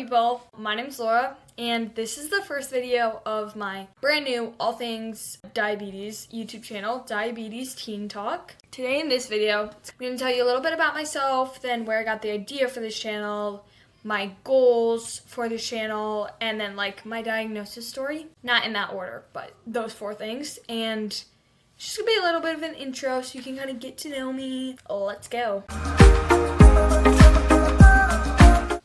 people? My name's Laura, and this is the first video of my brand new all things diabetes YouTube channel, Diabetes Teen Talk. Today in this video, I'm going to tell you a little bit about myself, then where I got the idea for this channel, my goals for this channel, and then like my diagnosis story. Not in that order, but those 4 things. And it's just going to be a little bit of an intro so you can kind of get to know me. Let's go.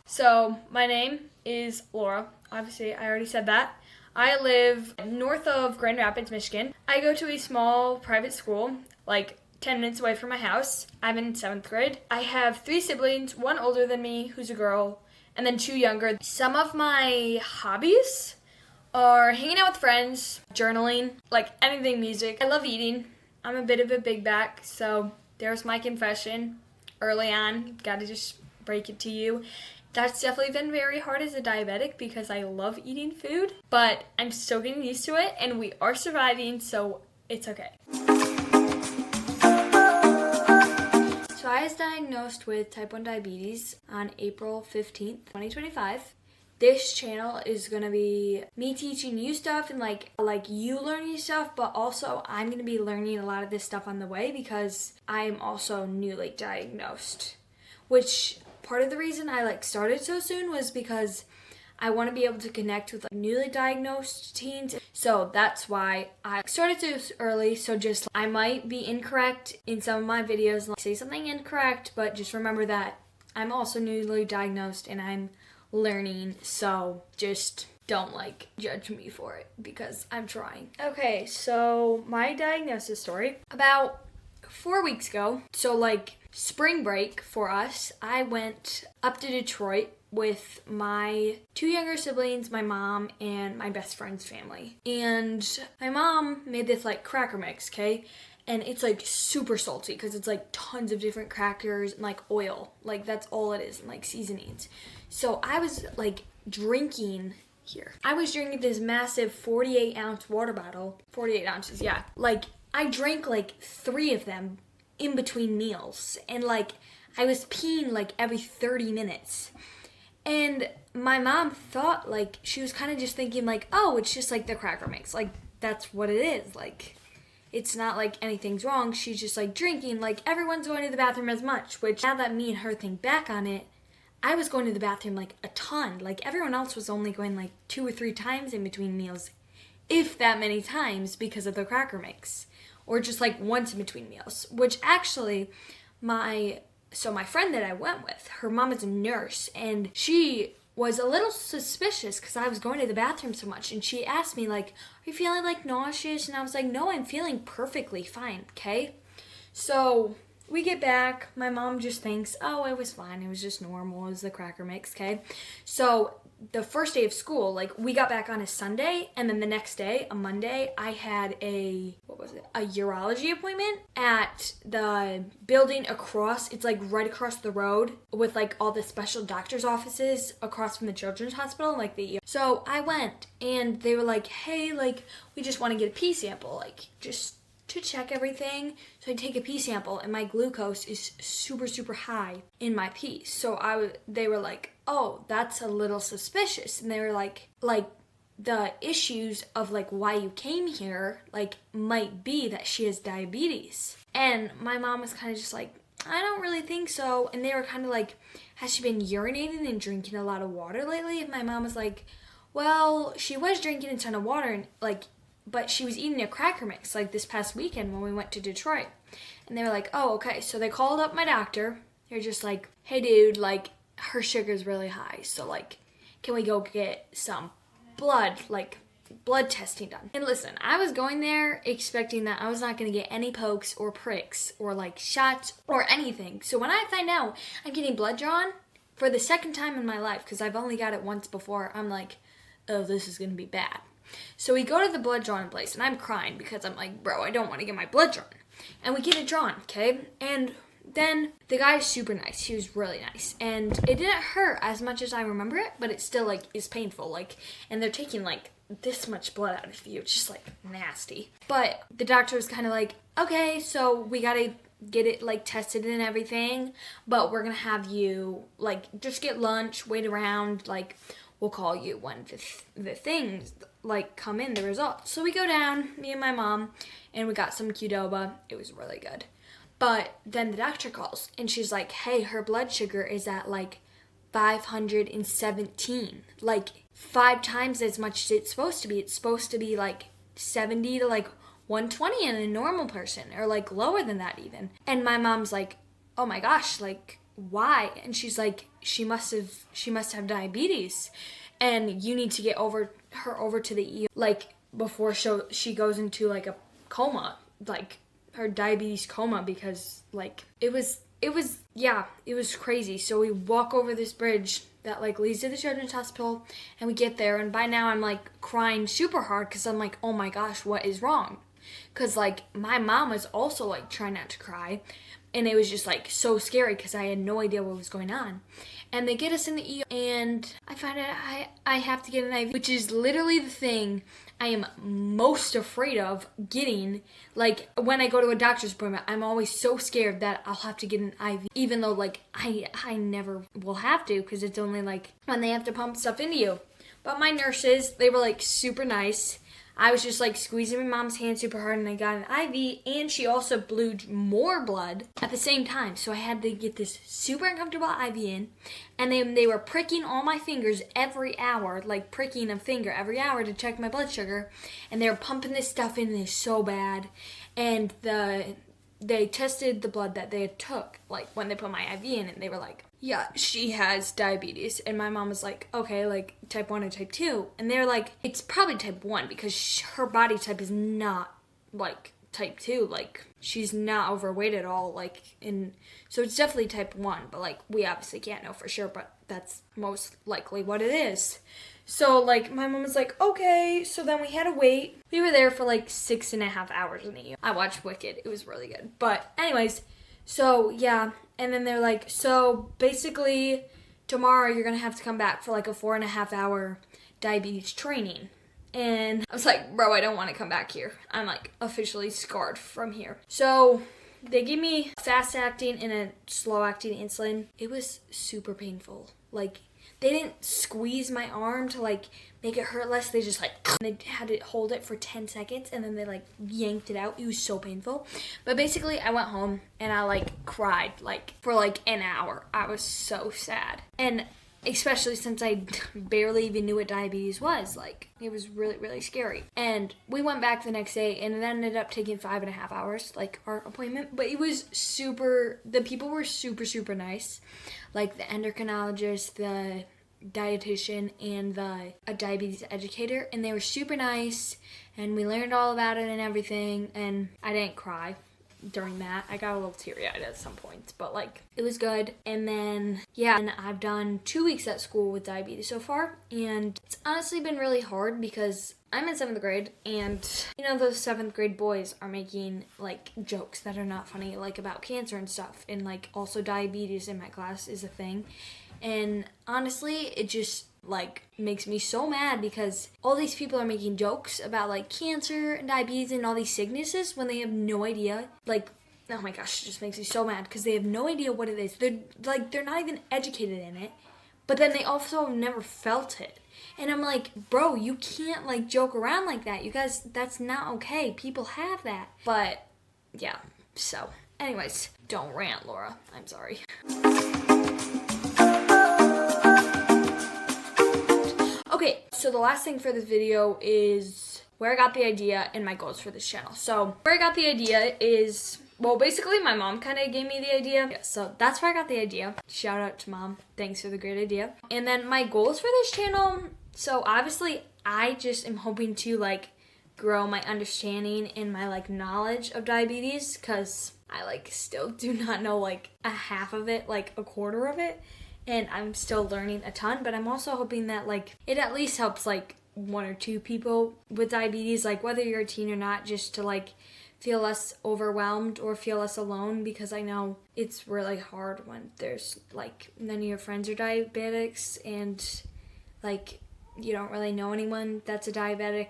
So, my name is Laura. Obviously, I already said that. I live north of Grand Rapids, Michigan. I go to a small private school, like 10 minutes away from my house. I'm in 7th grade. I have 3 siblings, 1 older than me, who's a girl, and then 2 younger. Some of my hobbies are hanging out with friends, journaling, like anything music. I love eating. I'm a bit of a big back, so there's my confession early on. Gotta just break it to you. That's definitely been very hard as a diabetic because I love eating food, but I'm still getting used to it and we are surviving, so it's okay. So I was diagnosed with type 1 diabetes on April 15th, 2025. This channel is going to be me teaching you stuff and like you learning stuff, but also I'm going to be learning a lot of this stuff on the way because I'm also newly diagnosed, which part of the reason I started so soon was because I want to be able to connect with newly diagnosed teens. So that's why I started so early. So just I might be incorrect in some of my videos, say something incorrect, but just remember that I'm also newly diagnosed and I'm learning. So just don't judge me for it because I'm trying. Okay, so my diagnosis story. About 4 weeks ago, so spring break for us, I went up to Detroit with my 2 younger siblings, my mom, and my best friend's family. And my mom made this cracker mix, okay? And it's super salty because it's tons of different crackers and oil. That's all it is, and seasonings. So I was drinking here. I was drinking this massive 48-ounce water bottle. 48 ounces, yeah. I drank 3 of them in between meals, and I was peeing every 30 minutes. And my mom thought she was kind of just thinking oh, it's just the cracker mix, that's what it is, it's not anything's wrong, she's just drinking, everyone's going to the bathroom as much. Which now that me and her think back on it, I was going to the bathroom a ton. Everyone else was only going 2 or 3 times in between meals, if that many times, because of the cracker mix. Or just once in between meals. Which actually, my friend that I went with, her mom is a nurse, and she was a little suspicious because I was going to the bathroom so much. And she asked me, are you feeling nauseous? And I was like, no, I'm feeling perfectly fine, okay? So we get back. My mom just thinks, oh, it was fine. It was just normal. It was the cracker mix, okay? So the first day of school, we got back on a Sunday, and then the next day, a Monday, I had a urology appointment at the building across. It's right across the road with all the special doctor's offices across from the children's hospital, So I went, and they were hey, we just want to get a pee sample, just to check everything. So I take a pee sample, and my glucose is super, super high in my pee. So they were oh, that's a little suspicious. And they were the issues of why you came here might be that she has diabetes. And my mom was kind of just I don't really think so. And they were kind of has she been urinating and drinking a lot of water lately? And my mom was well, she was drinking a ton of water, and but she was eating a cracker mix this past weekend when we went to Detroit. And they were oh, okay. So they called up my doctor. They're just hey dude, her sugar's really high, so can we go get some blood testing done? And listen, I was going there expecting that I was not going to get any pokes or pricks or shots or anything. So when I find out I'm getting blood drawn for the 2nd time in my life, because I've only got it once before, I'm oh, this is going to be bad. So we go to the blood drawing place, and I'm crying because I'm bro, I don't want to get my blood drawn. And we get it drawn, okay? And then the guy is super nice. He was really nice. And it didn't hurt as much as I remember it, but it still is painful. And they're taking this much blood out of you. It's just nasty. But the doctor was kind of okay, so we gotta get it like tested and everything, but we're gonna have you like just get lunch, wait around, like we'll call you when the things like come in, the results. So we go down, me and my mom, and we got some Qdoba. It was really good. But then the doctor calls and she's like, hey, her blood sugar is at like 517, like 5 times as much as it's supposed to be. It's supposed to be like 70 to like 120 in a normal person, or like lower than that even. And my mom's like, oh my gosh, like why? And she's like, she must have diabetes, and you need to get her over to the ER like before she goes into like a coma, like her diabetes coma, because like it was crazy. So we walk over this bridge that like leads to the children's hospital, and we get there, and by now I'm like crying super hard because I'm like, oh my gosh, what is wrong? Because like my mom was also like trying not to cry, and it was just like so scary because I had no idea what was going on. And they get us in the ER, and I find out I have to get an IV, which is literally the thing I am most afraid of getting. Like when I go to a doctor's appointment, I'm always so scared that I'll have to get an IV, even though like I never will have to, because it's only like when they have to pump stuff into you. But my nurses, they were like super nice. I was just like squeezing my mom's hand super hard, and I got an IV, and she also blew more blood at the same time. So I had to get this super uncomfortable IV in, and then they were pricking all my fingers every hour, like pricking a finger every hour to check my blood sugar, and they were pumping this stuff in there so bad. And they tested the blood that they had took, like when they put my IV in, and they were like, yeah, she has diabetes. And my mom was like, okay, like type 1 or type 2. And they're like, it's probably type 1 because her body type is not like type 2. Like she's not overweight at all. Like, and so it's definitely type 1. But like we obviously can't know for sure, but that's most likely what it is. So like my mom was like, okay. So then we had to wait. We were there for like 6.5 hours in the ER. I watched Wicked. It was really good. But anyways, so yeah. And then they're like, so basically tomorrow you're going to have to come back for like a 4.5 hour diabetes training. And I was like, bro, I don't want to come back here. I'm like officially scarred from here. So they gave me fast acting and a slow acting insulin. It was super painful. Like they didn't squeeze my arm to like make it hurt less. They just like, they had to hold it for 10 seconds and then they like yanked it out. It was so painful. But basically I went home and I like cried like for like an hour. I was so sad. And especially since I barely even knew what diabetes was. Like it was really, really scary. And we went back the next day, and it ended up taking 5.5 hours, like our appointment. But it was the people were super, super nice. Like the endocrinologist, the dietitian, and a diabetes educator. And they were super nice, and we learned all about it and everything. And I didn't cry during that. I got a little teary-eyed at some points, but like it was good. And then yeah, and I've done 2 weeks at school with diabetes so far, and it's honestly been really hard because I'm in 7th grade, and you know those 7th grade boys are making like jokes that are not funny, like about cancer and stuff, and like also diabetes in my class is a thing. And honestly, it just like makes me so mad because all these people are making jokes about like cancer and diabetes and all these sicknesses when they have no idea. Like, oh my gosh, it just makes me so mad because they have no idea what it is. They're not even educated in it, but then they also have never felt it. And I'm like, bro, you can't like joke around like that. You guys, that's not okay. People have that. But yeah, so anyways, don't rant, Laura. I'm sorry. Okay, so the last thing for this video is where I got the idea and my goals for this channel. So where I got the idea is, well, basically my mom kind of gave me the idea. Yeah, so that's where I got the idea. Shout out to mom. Thanks for the great idea. And then my goals for this channel, so obviously I just am hoping to like grow my understanding and my like knowledge of diabetes, because I like still do not know like a half of it, like a quarter of it. And I'm still learning a ton, but I'm also hoping that like it at least helps like 1 or 2 people with diabetes, like whether you're a teen or not, just to like feel less overwhelmed or feel less alone, because I know it's really hard when there's like none of your friends are diabetics and like you don't really know anyone that's a diabetic,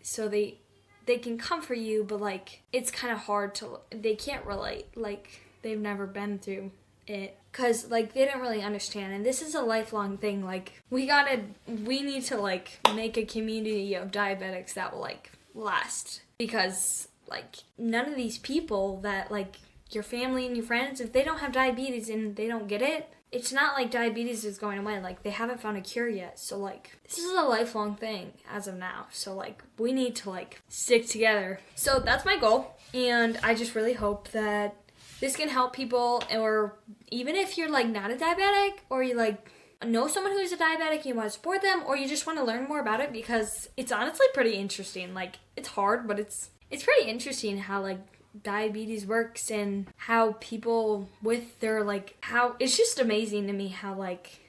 so they they can comfort you, but like it's kind of hard to, they can't relate, like they've never been through it, because like they don't really understand. And this is a lifelong thing. Like we need to like make a community of diabetics that will like last, because like none of these people that like your family and your friends, if they don't have diabetes and they don't get it, it's not like diabetes is going away. Like, they haven't found a cure yet. So, like, this is a lifelong thing as of now. So, like, we need to, like, stick together. So, that's my goal. And I just really hope that this can help people. Or even if you're, like, not a diabetic, or you, like, know someone who's a diabetic and you want to support them, or you just want to learn more about it, because it's honestly pretty interesting. Like, it's hard, but it's pretty interesting how, like, diabetes works, and how people with their like, how it's just amazing to me how like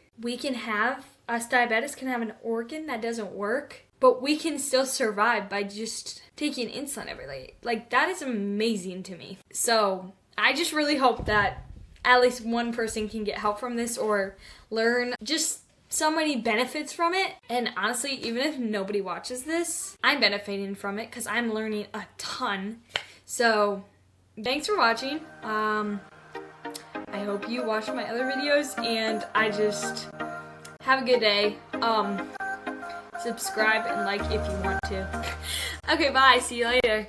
us diabetics can have an organ that doesn't work, but we can still survive by just taking insulin every day. Like, that is amazing to me. So I just really hope that at least one person can get help from this, or learn just so many benefits from it. And honestly, even if nobody watches this, I'm benefiting from it because I'm learning a ton. So, thanks for watching. I hope you watch my other videos, and I just have a good day. Subscribe and like if you want to. Okay, bye. See you later.